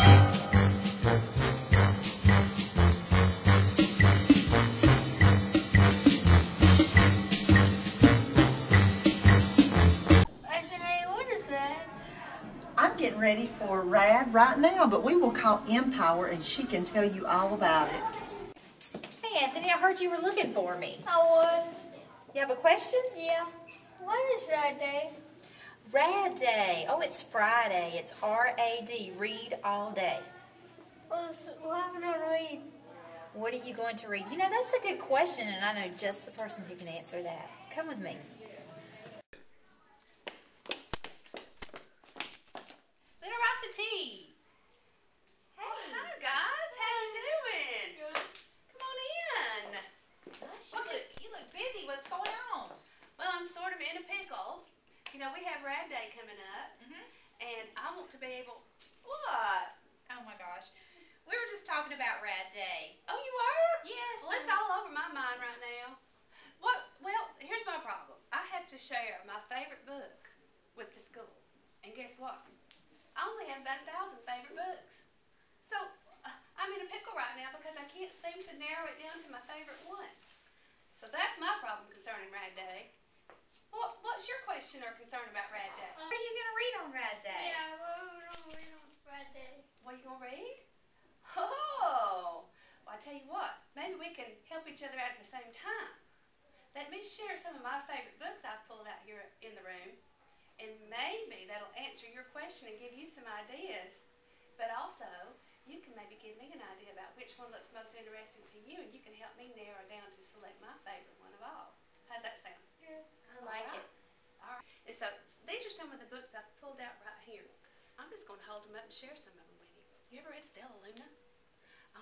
I'm getting ready for RAD right now, but we will call Empower and she can tell you all about it. Hey Anthony, I heard you were looking for me. I was. You have a question? Yeah. What is RAD Day? RAD Day. Oh, it's Friday. It's R-A-D, read all day. What happened to read? What are you going to read? You know, that's a good question, and I know just the person who can answer that. Come with me. Literaci-T. Hey. Oh, hi guys, how you doing? Good. Come on in. Gosh, you look busy. What's going on? Well, I'm sort of in a pickle. You know, we have RAD Day coming up, and I want to be able... What? Oh my gosh. We were just talking about RAD Day. Oh, you were? Yes. Well, it's all over my mind right now. What? Well, here's my problem. I have to share my favorite book with the school. And guess what? I only have about 1,000 favorite books. So, I'm in a pickle right now because I can't seem to narrow it down to my favorite one. So that's my problem concerning RAD Day. What's your question or concern about RAD Day? What are you going to read on RAD Day? Yeah, what are we going to read on RAD Day? What are you going to read? Oh! Well, I tell you what, maybe we can help each other out at the same time. Let me share some of my favorite books I've pulled out here in the room, and maybe that'll answer your question and give you some ideas. But also, you can maybe give me an idea about which one looks most interesting to you, and you can help me narrow down to select my favorite one of all. How's that sound? Good. I like it. All right. And so, these are some of the books I've pulled out right here. I'm just going to hold them up and share some of them with you. You ever read Stella Luna?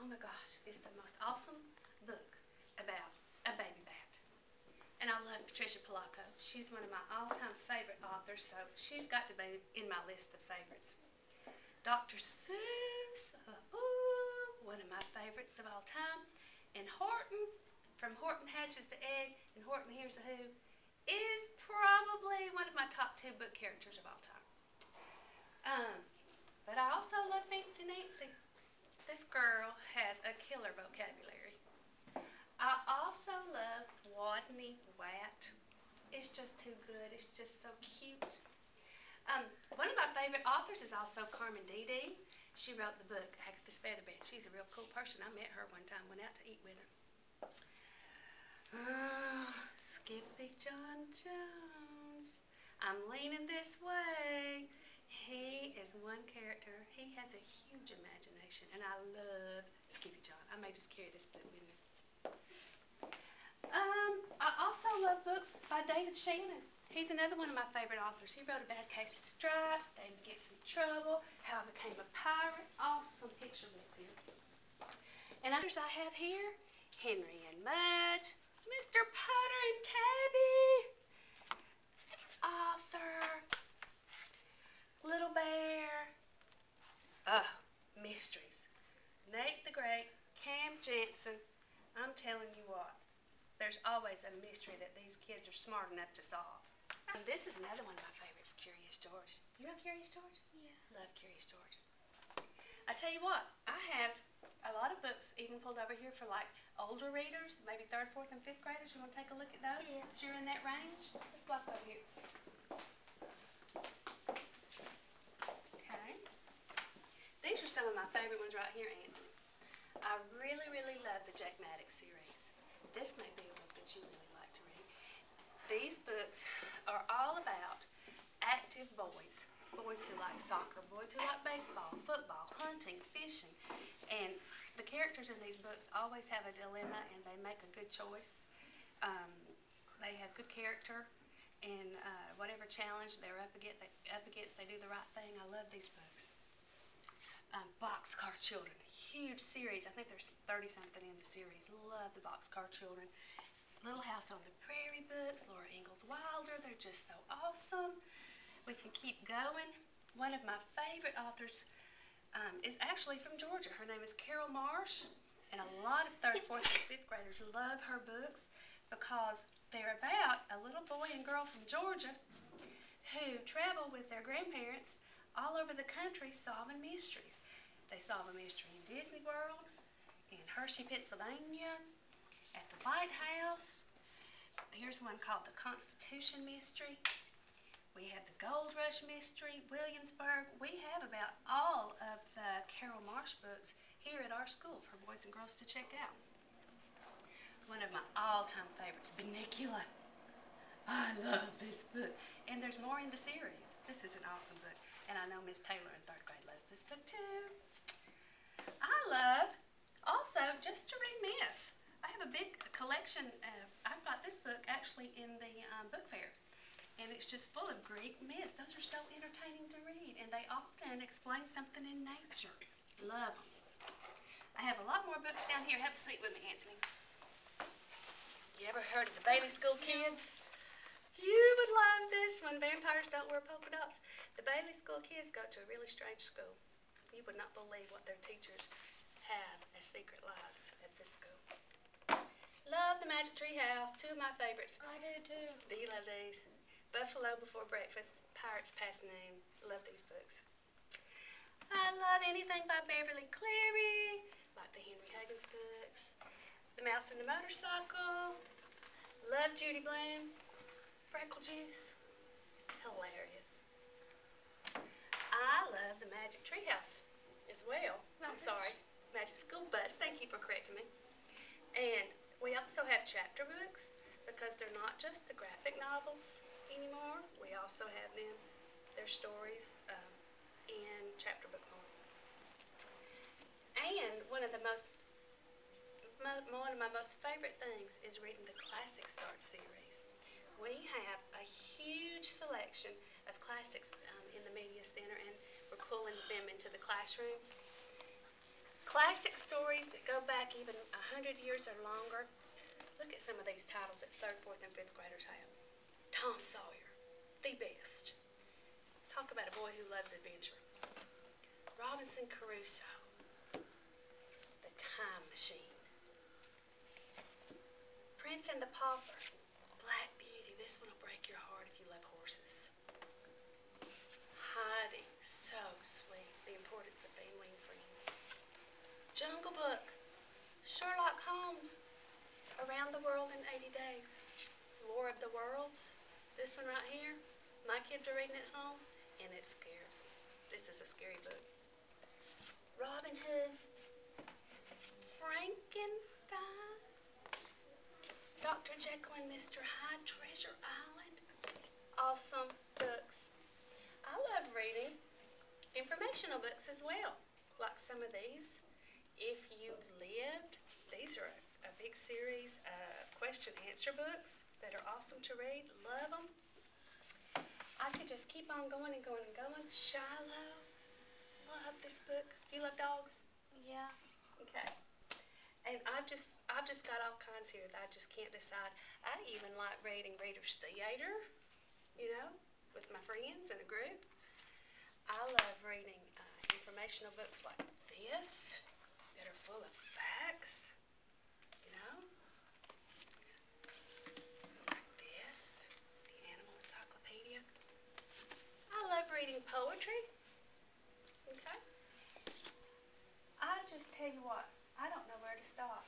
Oh my gosh, it's the most awesome book about a baby bat. And I love Patricia Polacco. She's one of my all-time favorite authors, so she's got to be in my list of favorites. Dr. Seuss, one of my favorites of all time. And Horton, from Horton Hatches the Egg and Horton Hears a Who, is probably one of my top 2 book characters of all time. But I also love Fancy Nancy. This girl has a killer vocabulary. I also love Wadney Watt. It's just too good. It's just so cute. One of my favorite authors is also Carmen Dede. She wrote the book Agatha's Featherbed. She's a real cool person. I met her one time, went out to eat with her. Skippy John Jones. I'm leaning this way. He is one character. He has a huge imagination, and I love Skippy John. I may just carry this book with me. I also love books by David Shannon. He's another one of my favorite authors. He wrote A Bad Case of Stripes, David Gets in Trouble, How I Became a Pirate. Awesome picture books here. And others I have here, Henry and Mudge, Mr. Potter and Tabby, Arthur, Little Bear, mysteries. Nate the Great, Cam Jansen. I'm telling you what, there's always a mystery that these kids are smart enough to solve. And this is another one of my favorites, Curious George. Do you know Curious George? Yeah. Love Curious George. I tell you what, I have a lot of books even pulled over here for like older readers, maybe 3rd, 4th, and 5th graders. You want to take a look at those? Yeah. Since you're in that range? Let's walk over here. Okay. These are some of my favorite ones right here, Anthony. I really, really love the Jack Maddox series. This may be a book that you really like to read. These books are all about active boys. Boys who like soccer, boys who like baseball, football, hunting, fishing. And the characters in these books always have a dilemma and they make a good choice. They have good character and whatever challenge they're up against, they do the right thing. I love these books. Boxcar Children, huge series. I think there's 30-something in the series. Love the Boxcar Children. Little House on the Prairie books, Laura Ingalls Wilder. They're just so awesome. We can keep going. One of my favorite authors is actually from Georgia. Her name is Carol Marsh, and a lot of 3rd, 4th, and 5th graders love her books because they're about a little boy and girl from Georgia who travel with their grandparents all over the country solving mysteries. They solve a mystery in Disney World, in Hershey, Pennsylvania, at the White House. Here's one called the Constitution Mystery. We have the Gold Rush Mystery, Williamsburg. We have about all of the Carol Marsh books here at our school for boys and girls to check out. One of my all-time favorites, Bunnicula. I love this book. And there's more in the series. This is an awesome book. And I know Miss Taylor in 3rd grade loves this book too. I love also just to read myths. I have a big collection. I've got this book actually in the book fair. And it's just full of Greek myths. Those are so entertaining to read. And they often explain something in nature. Love them. I have a lot more books down here. Have a seat with me, Anthony. You ever heard of the Bailey School Kids? You would love this one. Vampires Don't Wear Polka Dots. The Bailey School Kids go to a really strange school. You would not believe what their teachers have as secret lives at this school. Love the Magic Tree House. 2 of my favorites. I do too. Do you love these? Buffalo Before Breakfast. Pirates Past Noon. Love these books. I love anything by Beverly Cleary, like the Henry Higgins books. The Mouse and the Motorcycle. Love Judy Blume. Freckle Juice. Hilarious. I love the Magic Treehouse as well. I'm sorry. Magic School Bus. Thank you for correcting me. And we also have chapter books because they're not just the graphic novels anymore. We also have them, their stories in chapter book form. And one of my most favorite things is reading the Classic Start series. We have a huge selection of classics in the Media Center, and we're pulling them into the classrooms. Classic stories that go back even 100 years or longer. Look at some of these titles that 3rd, 4th, and 5th graders have. Tom Sawyer, the best. Talk about a boy who loves adventure. Robinson Crusoe, the Time Machine. Prince and the Pauper, Black Beauty. This one will break your heart if you love horses. Heidi, so sweet. The Importance of Family and Friends. Jungle Book, Sherlock Holmes, Around the World in 80 Days. War of the Worlds. This one right here. My kids are reading at home, and it scares them. This is a scary book. Robin Hood, Frankenstein, Dr. Jekyll and Mr. Hyde, Treasure Island. Awesome books. I love reading informational books as well, like some of these. If You Lived, these are a big series of question-answer books that are awesome to read. Love them. I could just keep on going and going and going. Shiloh, love this book. Do you love dogs? Yeah. Okay. And I've just got all kinds here that I just can't decide. I even like reading Reader's Theater, you know, with my friends in a group. I love reading informational books like this that are full of facts, you know. Like this, the Animal Encyclopedia. I love reading poetry. Okay. I just tell you what, I don't know where to stop.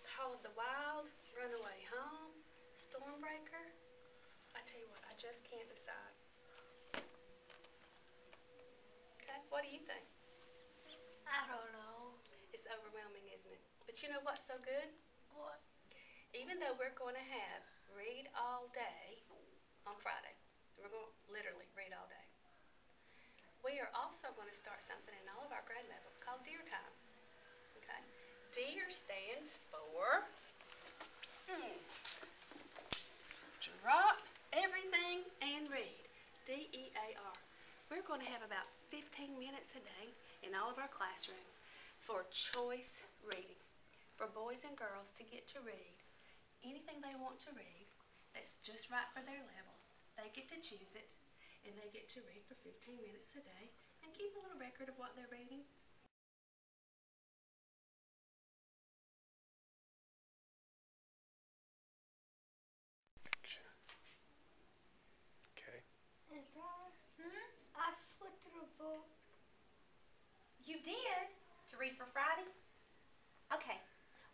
Call of the Wild, Runaway Home, Stormbreaker. I tell you what, I just can't decide. Okay, what do you think? I don't know. It's overwhelming, isn't it? But you know what's so good? What? Even though we're going to have Read All Day on Friday, we're going to literally read all day, we are also going to start something in all of our grade levels called Dear Time. Okay? DEAR stands for Drop Everything and Read. DEAR. We're going to have about 15 minutes a day in all of our classrooms for choice reading. For boys and girls to get to read anything they want to read that's just right for their level. They get to choose it, and they get to read for 15 minutes a day and keep a little record of what they're reading. Okay. And Brother, I slipped through a book. You did? read for Friday? Okay.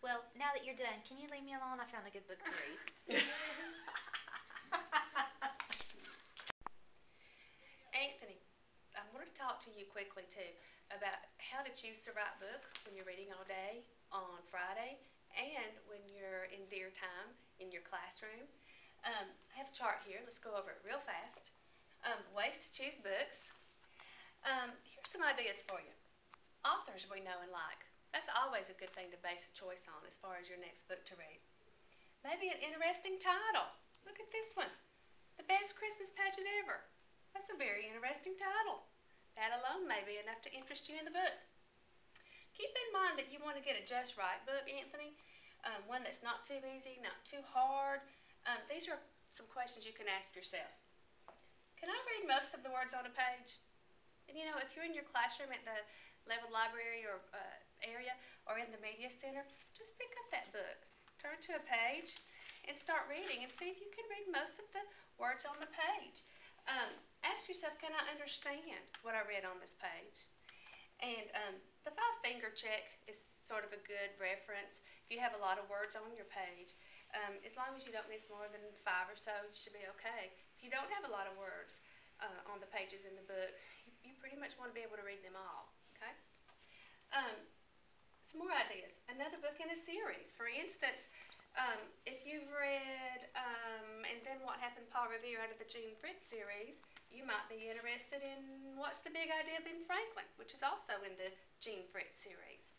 Well, now that you're done, can you leave me alone? I found a good book to read. Anthony, I wanted to talk to you quickly too about how to choose the right book when you're reading all day on Friday and when you're in dear time in your classroom. I have a chart here. Let's go over it real fast. Ways to choose books. Here's some ideas for you. Authors we know and like. That's always a good thing to base a choice on as far as your next book to read. Maybe an interesting title. Look at this one. The Best Christmas Pageant Ever. That's a very interesting title. That alone may be enough to interest you in the book. Keep in mind that you want to get a just right book, Anthony. One that's not too easy, not too hard. These are some questions you can ask yourself. Can I read most of the words on a page? And you know, if you're in your classroom at the level library or area or in the media center, just pick up that book, turn to a page, and start reading and see if you can read most of the words on the page. Ask yourself, can I understand what I read on this page? And the 5-finger check is sort of a good reference. If you have a lot of words on your page, as long as you don't miss more than 5 or so, you should be okay. If you don't have a lot of words on the pages in the book, you pretty much want to be able to read them all, okay? Some more ideas. Another book in a series. For instance, if you've read And Then What Happened, Paul Revere out of the Jean Fritz series, you might be interested in What's the Big Idea, Ben Franklin, which is also in the Jean Fritz series.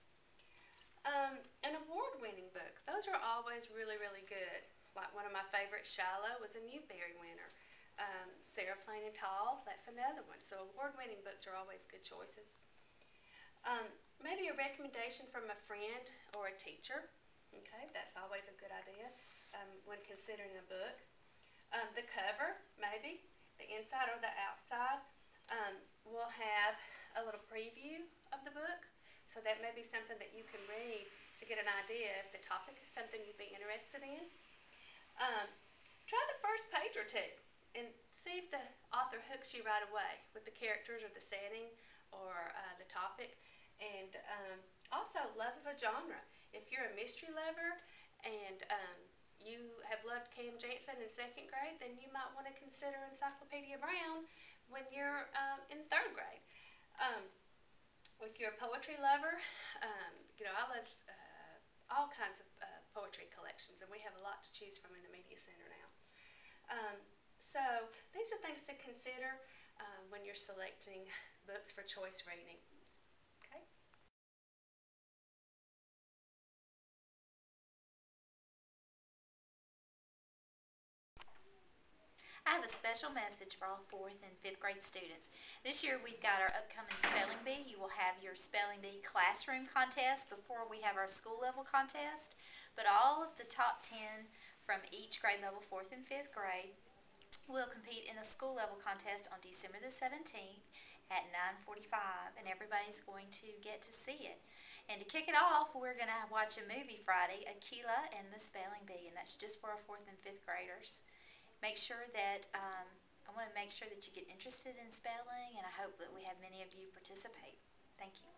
An award-winning book. Those are always really, really good. Like one of my favorites, Shiloh, was a Newbery winner. Sarah Plain and Tall, that's another one. So award-winning books are always good choices. Maybe a recommendation from a friend or a teacher. Okay, that's always a good idea when considering a book. The cover, maybe, the inside or the outside, will have a little preview of the book. So that may be something that you can read to get an idea if the topic is something you'd be interested in. Try the first page or two and see if the author hooks you right away with the characters or the setting or the topic. And also, love of a genre. If you're a mystery lover and you have loved Cam Jansen in 2nd grade, then you might want to consider Encyclopedia Brown when you're in 3rd grade. If you're a poetry lover, you know, I love all kinds of poetry collections, and we have a lot to choose from in the Media Center now. So these are things to consider when you're selecting books for choice reading. Okay? I have a special message for all 4th and 5th grade students. This year we've got our upcoming Spelling Bee. You will have your Spelling Bee classroom contest before we have our school level contest. But all of the top 10 from each grade level, 4th and 5th grade, will compete in a school level contest on December the 17th at 9:45, and everybody's going to get to see it. And to kick it off, we're going to watch a movie Friday, Aquila and the Spelling Bee, and that's just for our 4th and 5th graders. Make sure that, I want to make sure that you get interested in spelling, and I hope that we have many of you participate. Thank you.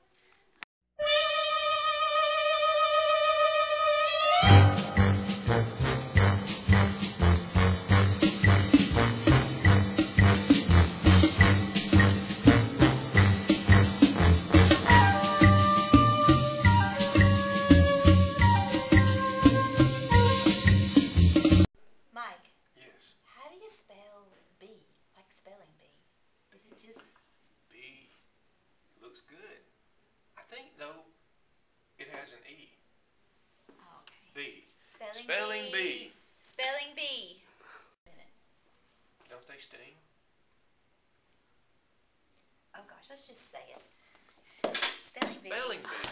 Spelling bee. Spelling bee. Don't they sting? Oh gosh, let's just say it. Spelling bee. Spelling bee.